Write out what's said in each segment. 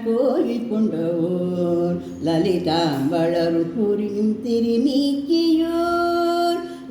கோயில் கொண்டவோர் லலிதாம்பளருள் புரியும் திருநீக்கியோர்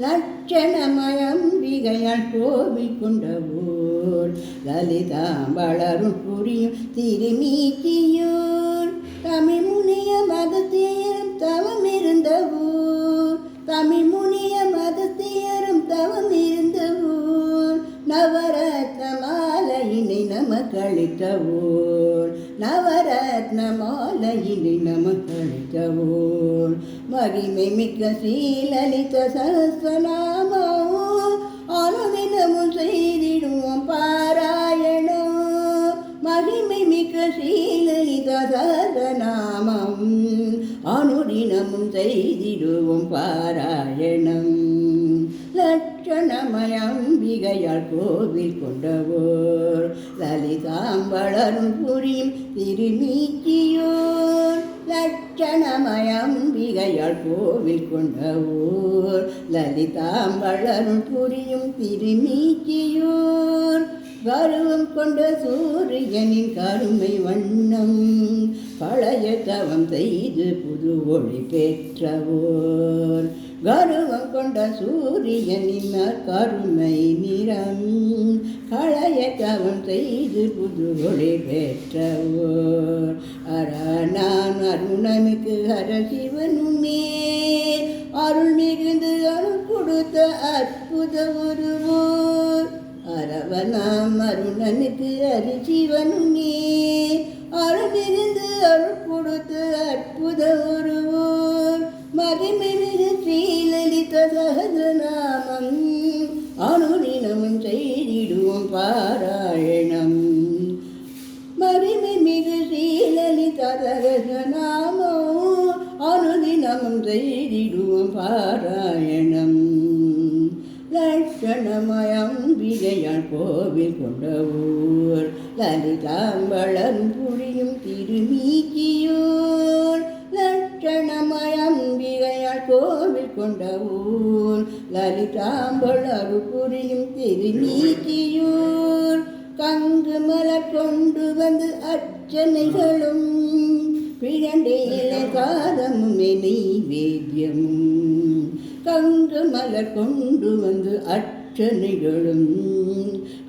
லட்சணமயம்பிகையால் கோவில் கொண்டவோர் லலிதாம்பளருள் புரியும் திருநீக்கியோர் தமிழ் முனிய மதத்தியரும் தவம் இருந்தவோர் தமிழ் முனிய மதத்தியரும் தவம் இருந்தவோர் நவரத்ன மாலையினை நமக்களித்தவோர் நவரத்ன மாலையினை நமக்களித்தவோர் மகிமை மிக்க ஸ்ரீலலித சஹஸ்ரநாமோ அனுதினமும் செய்திடுவோம் பாராயணம் மகிமை மிக்க ஸ்ரீலலித சஹஸ்ரநாமம் அனுதினமும் செய்திடுவோம் பாராயணம் லட்சணமயம்பிகையால் கோவில் கொண்டவோர் லலிதாம்பளருள் புரியும் திருநீக்கியோர் லட்சணமயம்பிகையால் கோவில் கொண்டவோர் லலிதாம்பளருள் புரியும் திருநீக்கியோர் கருவம் கொண்ட சூரியனின் கருமை வண்ணம் பழைய தவம் செய்து புது ஒளி பெற்றவோர் கருவம் கொண்ட சூரியனின் கருமை நிறம் பழைய தவம் செய்து புது ஒளி பெற்றவோர் நான் அருணனுக்கு ஹரசிவனுமே அருள் மிகுந்து அருள் கொடுத்த அற்புத ஒருவோர் அரவனாம் அருணனுக்கு ஹரிசிவனுமே அருள் மிகுந்து அருள் கொடுத்த அற்புத ஒருவோர் மகிமை மிகு ஸ்ரீலலித சஹஸ்ரநாமம் அனுதினமும் செய்திடுவோம் பாராயணம் மகிமை மிகு ஸ்ரீலலித சஹஸ்ரநாமம் அனுதினமும் செய்திடுவோம் பாராயணம் லட்சணமயம்பிகையால் கோவில் கொண்டவோர் லலிதாம்பளருள் புரியும் திருநீக்கியோர் லட்சணமயம்பிகையால் கோவில் கொண்டவோர் லலிதாம்பளருள் புரியும் திருநீக்கியோர் கங்கு மலர் கொண்டு வந்து அர்ச்சனைகளும் பிழண்டேல காதமுமே நெய்வேத்தியமும் கங்கு மலர் கொண்டு வந்து அர்ச்சனைகளும்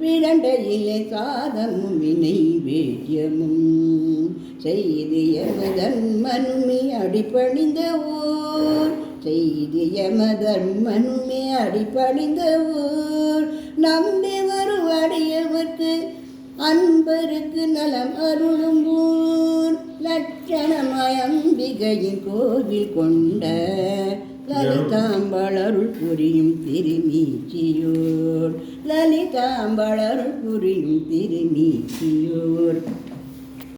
பிழண்டையிலே சாதமும் நெய்வேத்தியமும் செய்திய மதர்மனுமே அடிபணிந்த ஊர் செய்திய மதர்மனுமே அடிபணிந்த ஊர் நம்பி வரும் அடியவர்க்கு அன்பருக்கு நலம் அருளும் ஊர் லட்சணமயம்பிகையின் கோவில் கொண்ட லலிதாம்பளருள் புரியும் திருநீக்கியோர் லலிதாம்பளருள் புரியும் திருநீக்கியோர்